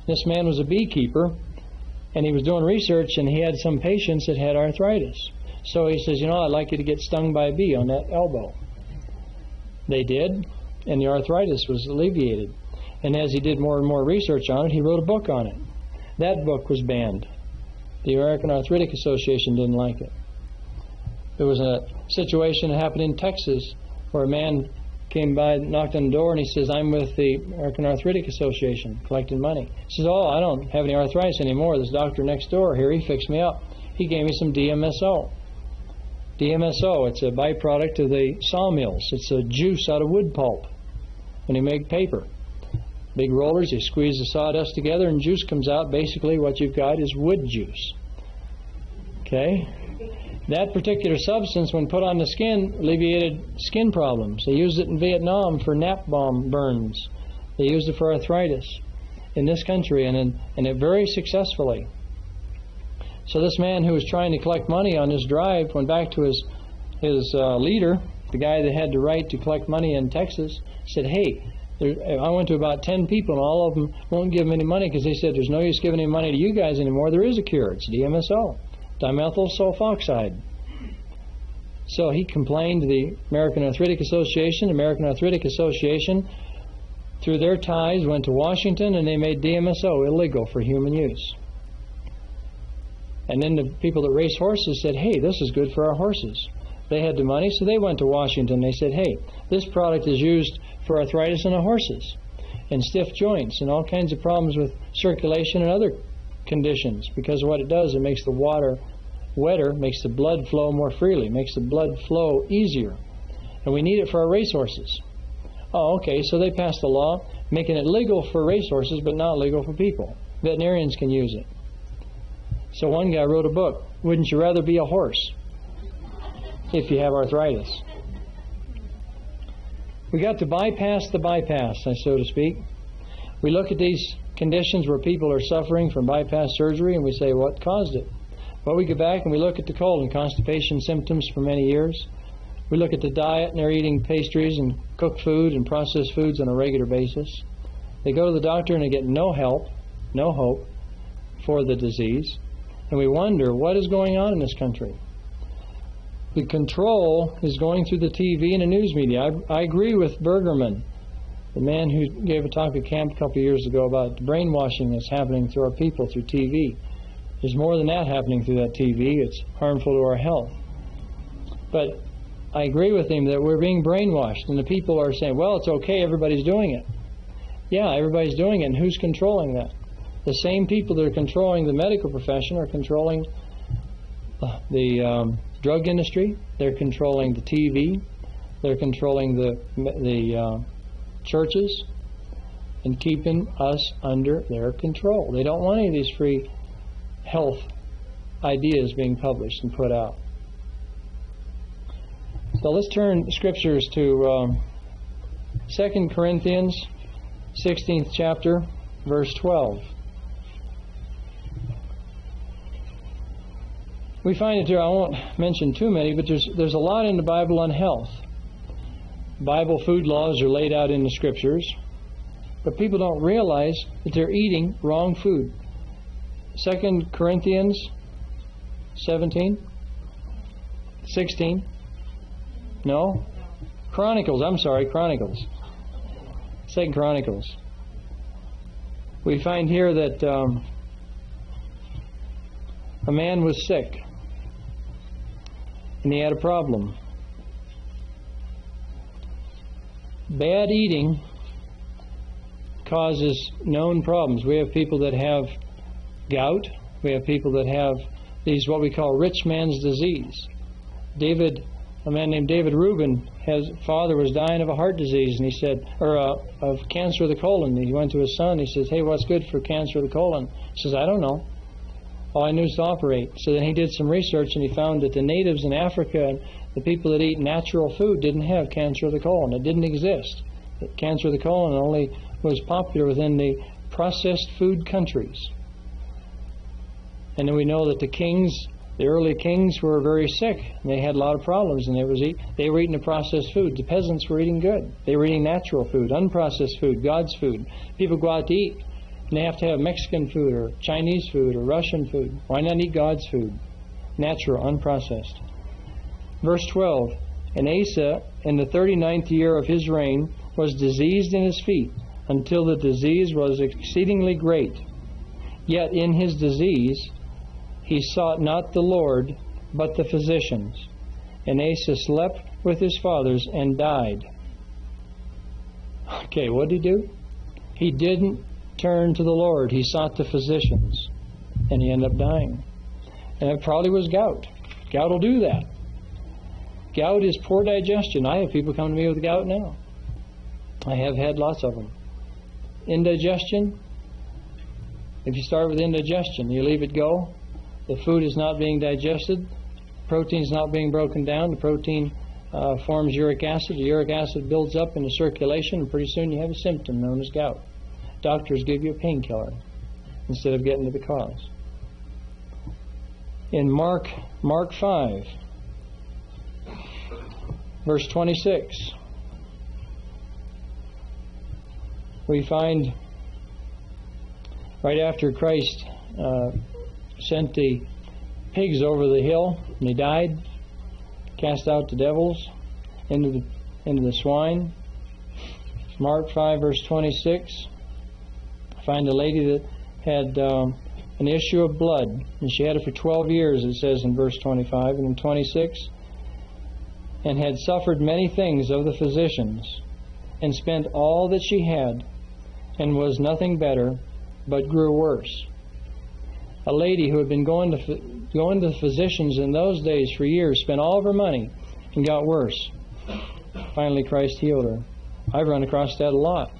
This man was a beekeeper, and he was doing research, and he had some patients that had arthritis. So he says, I'd like you to get stung by a bee on that elbow. They did, and the arthritis was alleviated. And as he did more and more research on it, he wrote a book on it. That book was banned. The American Arthritic Association didn't like it. There was a situation that happened in Texas where a man came by, knocked on the door, and he says, I'm with the American Arthritic Association, collecting money. He says, I don't have any arthritis anymore. This doctor next door here, he fixed me up. He gave me some DMSO. DMSO, it's a byproduct of the sawmills. It's a juice out of wood pulp when they make paper. Big rollers, you squeeze the sawdust together and juice comes out. Basically what you've got is wood juice. Okay? That particular substance, when put on the skin, alleviated skin problems. They used it in Vietnam for napalm burns. They used it for arthritis in this country, and it very successfully. So this man who was trying to collect money on this drive went back to his leader, the guy that had the right to collect money in Texas, said, hey, I went to about 10 people, and all of them won't give him any money because they said there's no use giving any money to you guys anymore. There is a cure. It's DMSO, dimethyl sulfoxide. So he complained to the American Arthritic Association. The American Arthritic Association, through their ties, went to Washington, and they made DMSO illegal for human use. And then the people that race horses said, hey, this is good for our horses. They had the money, so they went to Washington. They said, hey, this product is used for arthritis in the horses and stiff joints and all kinds of problems with circulation and other conditions, because what it does, it makes the water wetter, makes the blood flow more freely, makes the blood flow easier. And we need it for our racehorses. Oh, okay, so they passed a law making it legal for racehorses but not legal for people. Veterinarians can use it. So one guy wrote a book, Wouldn't You Rather Be a Horse if you have arthritis? We got to bypass the bypass, so to speak. We look at these conditions where people are suffering from bypass surgery and we say, what caused it? Well, we go back and we look at the cold and constipation symptoms for many years. We look at the diet, and they're eating pastries and cooked food and processed foods on a regular basis. They go to the doctor and they get no help, no hope for the disease. And we wonder, what is going on in this country? The control is going through the TV and the news media. I agree with Bergerman, the man who gave a talk at camp a couple of years ago about the brainwashing that's happening through our people through TV. There's more than that happening through that TV. It's harmful to our health. But I agree with him that we're being brainwashed, and the people are saying, well, it's okay, everybody's doing it. Yeah, everybody's doing it, and who's controlling that? The same people that are controlling the medical profession are controlling the drug industry. They're controlling the TV. They're controlling the churches and keeping us under their control. They don't want any of these free health ideas being published and put out. So let's turn scriptures to 2 Corinthians 16th chapter, verse 12. We find it here, I won't mention too many, but there's a lot in the Bible on health. Bible food laws are laid out in the scriptures, but people don't realize that they're eating wrong food. 2 Corinthians 17? 16? No? Chronicles, I'm sorry, Chronicles. 2 Chronicles. We find here that A man was sick, and he had a problem. Bad eating causes known problems. We have people that have gout. We have people that have these, what we call rich man's disease. A man named David Rubin, his father was dying of a heart disease, and he said, of cancer of the colon. He went to his son. He says, "Hey, what's good for cancer of the colon?" He says, "I don't know. All I knew is to operate." So then he did some research, and he found that the natives in Africa and the people that eat natural food didn't have cancer of the colon. It didn't exist. Cancer of the colon only was popular within the processed food countries. And then we know that the early kings were very sick, and they had a lot of problems, and they were eating the processed food. The peasants were eating good. They were eating natural food, unprocessed food, God's food. People go out to eat, and they have to have Mexican food or Chinese food or Russian food. Why not eat God's food? Natural, unprocessed. Verse 12, "And Asa, in the 39th year of his reign, was diseased in his feet, until the disease was exceedingly great. Yet in his disease he sought not the Lord, but the physicians. And Asa slept with his fathers and died." Okay, what did he do? He didn't turn to the Lord. He sought the physicians, and he ended up dying. And it probably was gout. Gout will do that. Gout is poor digestion. I have people come to me with gout now. I have had lots of them. Indigestion. If you start with indigestion, you leave it go. The food is not being digested. Protein is not being broken down. The protein forms uric acid. The uric acid builds up in the circulation, and pretty soon you have a symptom known as gout. Doctors give you a painkiller instead of getting to the cause. In Mark 5, verse 26, we find right after Christ sent the pigs over the hill, and they died, cast out the devils into the swine. Mark 5, verse 26, find a lady that had an issue of blood, and she had it for 12 years, it says in verse 25, and in 26, "And had suffered many things of the physicians, and spent all that she had, and was nothing better, but grew worse." A lady who had been going to physicians in those days for years, spent all of her money, and got worse. Finally, Christ healed her. I've run across that a lot.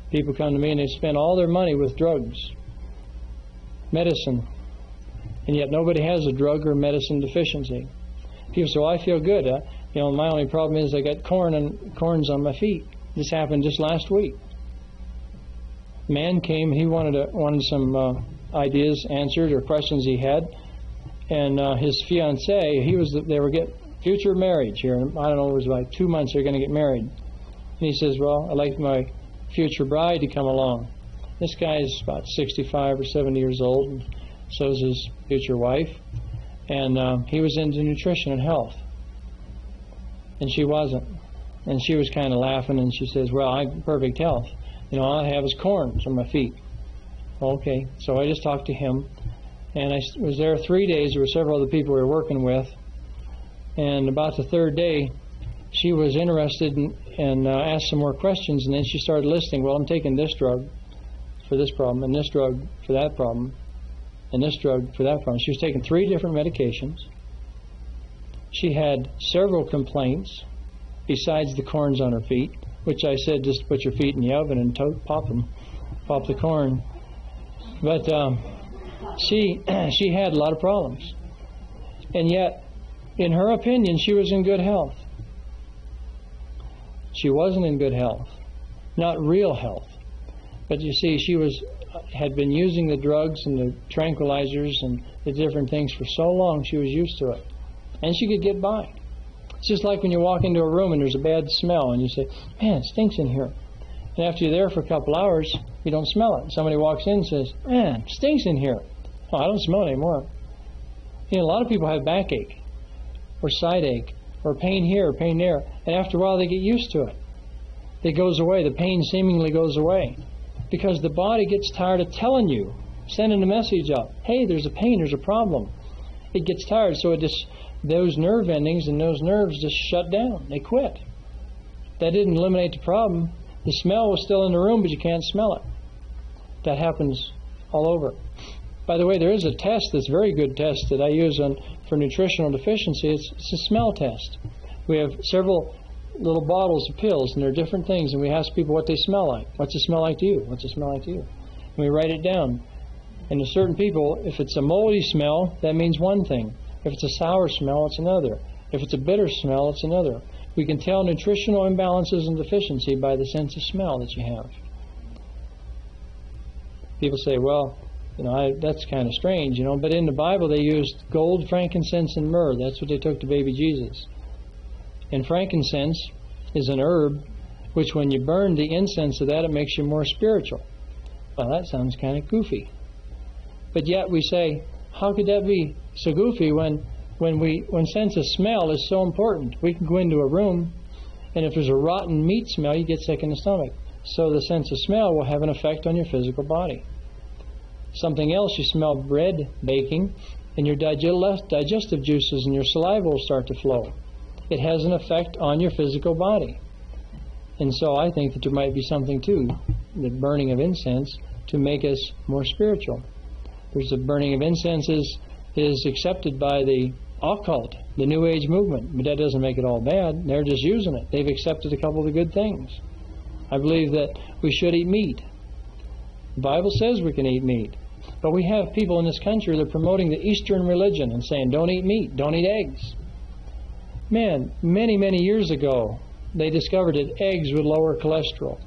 People come to me and they spend all their money with drugs, medicine, and yet nobody has a drug or medicine deficiency. People say, "Well, I feel good. My only problem is I got corns on my feet." This happened just last week. A man came, he wanted some ideas answered or questions he had, and his fiancée, they were getting future marriage here. I don't know, it was like 2 months they're going to get married. And he says, "Well, I'd like my future bride to come along." This guy is about 65 or 70 years old, and so is his future wife, and he was into nutrition and health, and she wasn't. And she was kind of laughing, and she says, "Well, I'm perfect health. All I have is corns on my feet." Okay, so I just talked to him, and I was there 3 days. There were several other people we were working with, and about the third day, she was interested and asked some more questions, and then she started listing, "Well, I'm taking this drug for this problem, and this drug for that problem, and this drug for that problem." She was taking 3 different medications. She had several complaints besides the corns on her feet, which I said, just put your feet in the oven and pop the corn. But she had a lot of problems. And yet, in her opinion, she was in good health. She wasn't in good health. Not real health. But you see, she had been using the drugs and the tranquilizers and the different things for so long, she was used to it. And she could get by. It's just like when you walk into a room and there's a bad smell, and you say, "Man, it stinks in here." And after you're there for a couple hours, you don't smell it. Somebody walks in and says, "Man, it stinks in here." "Oh, I don't smell it anymore." A lot of people have backache or side ache or pain here or pain there, and after a while they get used to it. It goes away. The pain seemingly goes away because the body gets tired of telling you sending a message out. Hey, there's a pain, there's a problem. It gets tired, so those nerve endings and those nerves just shut down. They quit. That didn't eliminate the problem. The smell was still in the room, but you can't smell it. That happens all over. By the way, there is a test that's a very good test that I use for nutritional deficiency. It's a smell test. We have several little bottles of pills, and they're different things, and we ask people what they smell like. What's it smell like to you? What's it smell like to you? And we write it down. And to certain people, if it's a moldy smell, that means one thing. If it's a sour smell, it's another. If it's a bitter smell, it's another. We can tell nutritional imbalances and deficiency by the sense of smell that you have. People say, well, that's kind of strange, but in the Bible they used gold, frankincense, and myrrh. That's what they took to baby Jesus. And frankincense is an herb, which when you burn the incense of that, it makes you more spiritual. Well, that sounds kind of goofy. But yet we say, how could that be so goofy when sense of smell is so important? We can go into a room, and if there's a rotten meat smell, you get sick in the stomach. So the sense of smell will have an effect on your physical body. Something else, you smell bread baking, and your digestive juices and your saliva will start to flow. It has an effect on your physical body. And so I think that there might be something to the burning of incense to make us more spiritual. There's the burning of incense is accepted by the occult, the New Age movement, but that doesn't make it all bad. They're just using it. They've accepted a couple of the good things. I believe that we should eat meat. The Bible says we can eat meat. But we have people in this country that are promoting the Eastern religion and saying, don't eat meat, don't eat eggs. Man, many, many years ago, they discovered that eggs would lower cholesterol.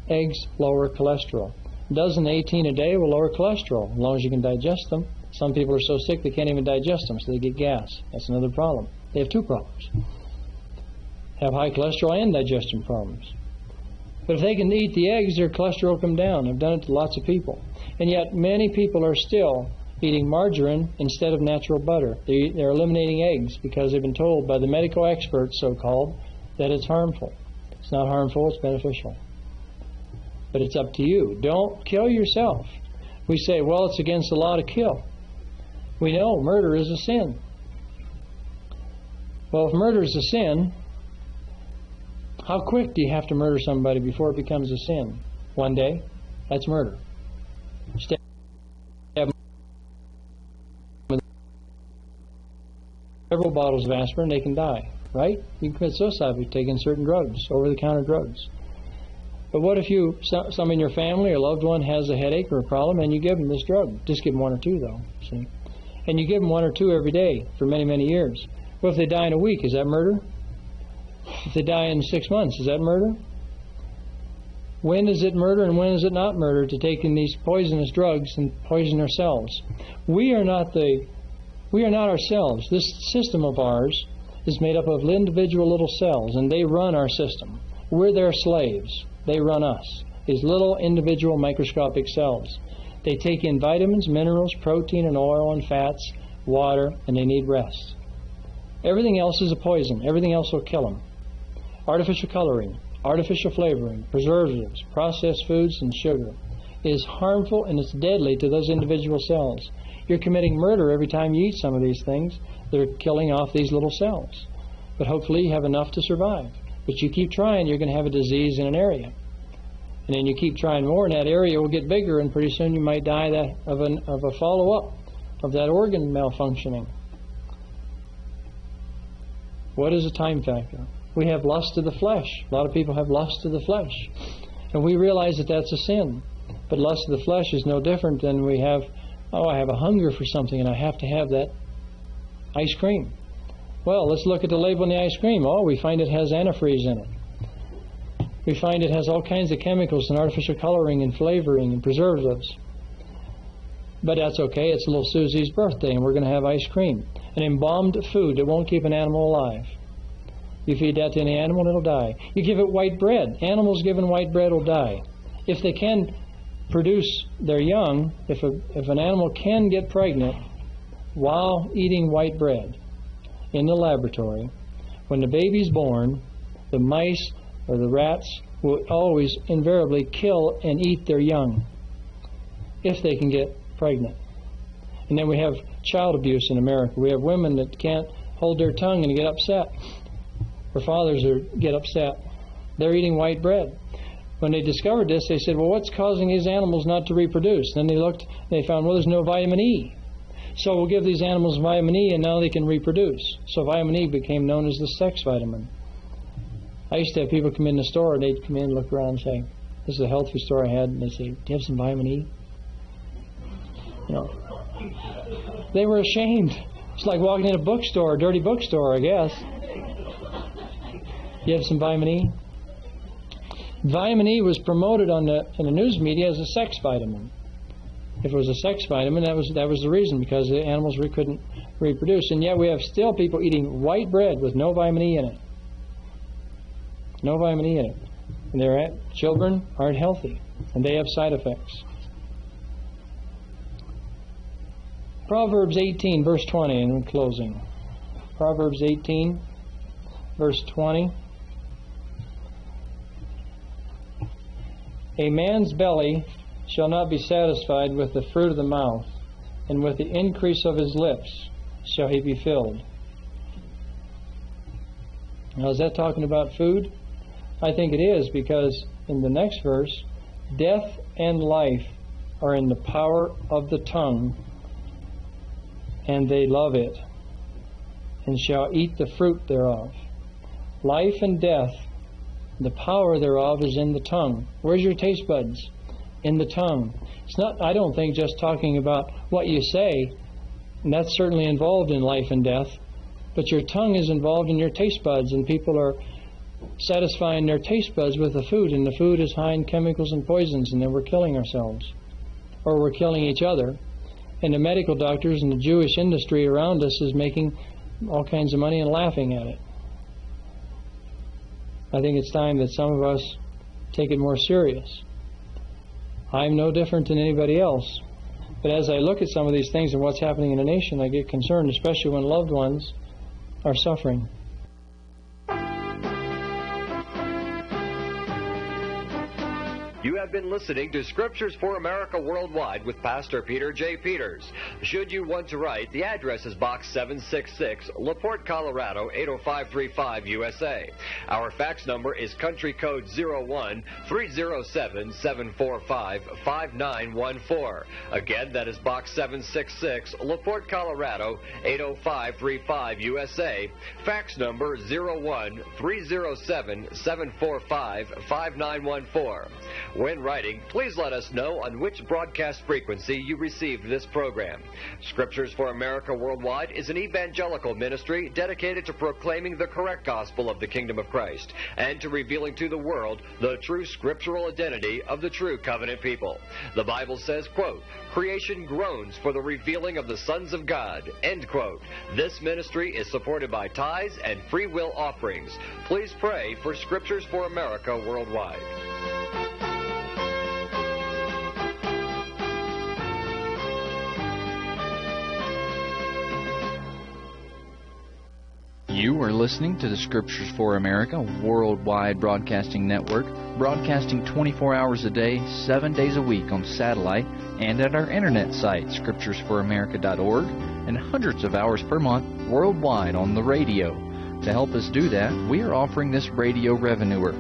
Eggs lower cholesterol. A dozen 18 a day will lower cholesterol, as long as you can digest them. Some people are so sick they can't even digest them, so they get gas. That's another problem. They have two problems. Have high cholesterol and digestion problems. But if they can eat the eggs, their cholesterol will come down. I've done it to lots of people. And yet many people are still eating margarine instead of natural butter. They're eliminating eggs because they've been told by the medical experts, so-called, that it's harmful. It's not harmful, it's beneficial. But it's up to you. Don't kill yourself. We say, well, it's against the law to kill. We know murder is a sin. Well, if murder is a sin, how quick do you have to murder somebody before it becomes a sin? One day? That's murder. Stab with several bottles of aspirin, they can die, right? You can commit suicide if you're taking certain drugs, over-the-counter drugs. But what if some in your family or loved one has a headache or a problem and you give them this drug? Just give them one or two, though, see? And you give them one or two every day for many, many years. Well, if they die in a week, is that murder? If they die in 6 months, is that murder? When is it murder and when is it not murder to take in these poisonous drugs and poison ourselves? We are not ourselves. This system of ours is made up of individual little cells, and they run our system. We're their slaves. They run us. These little individual microscopic cells. They take in vitamins, minerals, protein and oil and fats, water, and they need rest. Everything else is a poison. Everything else will kill them. Artificial coloring, artificial flavoring, preservatives, processed foods, and sugar is harmful and it's deadly to those individual cells. You're committing murder every time you eat some of these things. They're killing off these little cells. But hopefully you have enough to survive. But you keep trying, you're going to have a disease in an area. And then you keep trying more, and that area will get bigger, and pretty soon you might die of a follow-up of that organ malfunctioning. What is a time factor? We have lust of the flesh. A lot of people have lust of the flesh. And we realize that that's a sin. But lust of the flesh is no different than we have, I have a hunger for something and I have to have that ice cream. Well, let's look at the label on the ice cream. Oh, we find it has antifreeze in it. We find it has all kinds of chemicals and artificial coloring and flavoring and preservatives. But that's okay. It's little Susie's birthday and we're going to have ice cream. An embalmed food that won't keep an animal alive. You feed that to any animal, it'll die. You give it white bread. Animals given white bread will die. If they can produce their young, if an animal can get pregnant while eating white bread in the laboratory, when the baby's born, the mice or the rats will always invariably kill and eat their young. if they can get pregnant. And then we have child abuse in America. We have women that can't hold their tongue and get upset. Or fathers get upset. They're eating white bread. When they discovered this, they said, well, what's causing these animals not to reproduce? Then they looked, and they found, well, there's no vitamin E. So we'll give these animals vitamin E, and now they can reproduce. So vitamin E became known as the sex vitamin. I used to have people come in the store, and they'd come in and look around and say, this is a health food store I had, and they'd say, do you have some vitamin E? You know, they were ashamed. It's like walking in a bookstore, a dirty bookstore, I guess. You have some vitamin E? Vitamin E was promoted in the news media as a sex vitamin. If it was a sex vitamin, that was the reason, because the animals couldn't reproduce. And yet we have still people eating white bread with no vitamin E in it. No vitamin E in it. And their children aren't healthy, and they have side effects. Proverbs 18, verse 20, and in closing. Proverbs 18, verse 20. A man's belly shall not be satisfied with the fruit of the mouth, and with the increase of his lips shall he be filled. Now, is that talking about food? I think it is, because in the next verse, death and life are in the power of the tongue, and they love it, and shall eat the fruit thereof. Life and death, the power thereof is in the tongue. Where's your taste buds? In the tongue. It's not, I don't think, just talking about what you say, and that's certainly involved in life and death, but your tongue is involved in your taste buds, and people are satisfying their taste buds with the food, and the food is high in chemicals and poisons, and then we're killing ourselves, or we're killing each other. And the medical doctors and the Jewish industry around us is making all kinds of money and laughing at it. I think it's time that some of us take it more serious. I'm no different than anybody else. But as I look at some of these things and what's happening in the nation, I get concerned, especially when loved ones are suffering. You have been listening to Scriptures for America Worldwide with Pastor Peter J. Peters. Should you want to write, the address is Box 766, LaPorte, Colorado, 80535 USA. Our fax number is country code 01-307-745-5914. Again, that is Box 766, LaPorte, Colorado, 80535 USA. Fax number 01-307-745-5914. When writing, please let us know on which broadcast frequency you received this program. Scriptures for America Worldwide is an evangelical ministry dedicated to proclaiming the correct gospel of the kingdom of Christ and to revealing to the world the true scriptural identity of the true covenant people. The Bible says, quote, creation groans for the revealing of the sons of God, end quote. This ministry is supported by tithes and free will offerings. Please pray for Scriptures for America Worldwide. You are listening to the Scriptures for America Worldwide Broadcasting Network, broadcasting 24 hours a day, 7 days a week on satellite and at our internet site, scripturesforamerica.org, and hundreds of hours per month worldwide on the radio. To help us do that, we are offering this radio revenuer,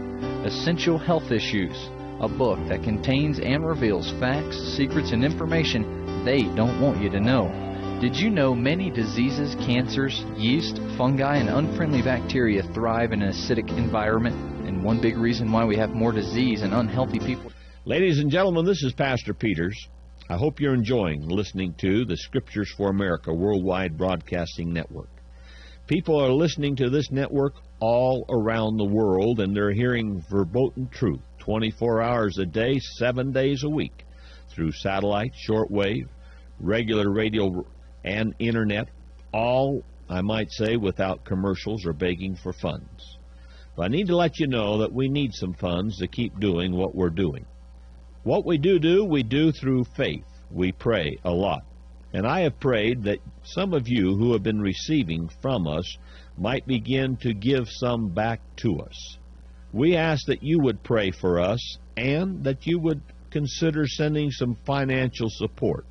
Essential Health Issues, a book that contains and reveals facts, secrets, and information they don't want you to know. Did you know many diseases, cancers, yeast, fungi, and unfriendly bacteria thrive in an acidic environment? And one big reason why we have more disease and unhealthy people. Ladies and gentlemen, this is Pastor Peters. I hope you're enjoying listening to the Scriptures for America Worldwide Broadcasting Network. People are listening to this network all around the world, and they're hearing verboten truth 24 hours a day, 7 days a week, through satellite, shortwave, regular radio, and internet, all, I might say, without commercials or begging for funds. But I need to let you know that we need some funds to keep doing what we're doing. What we do, we do through faith. We pray a lot. And I have prayed that some of you who have been receiving from us might begin to give some back to us. We ask that you would pray for us and that you would consider sending some financial support.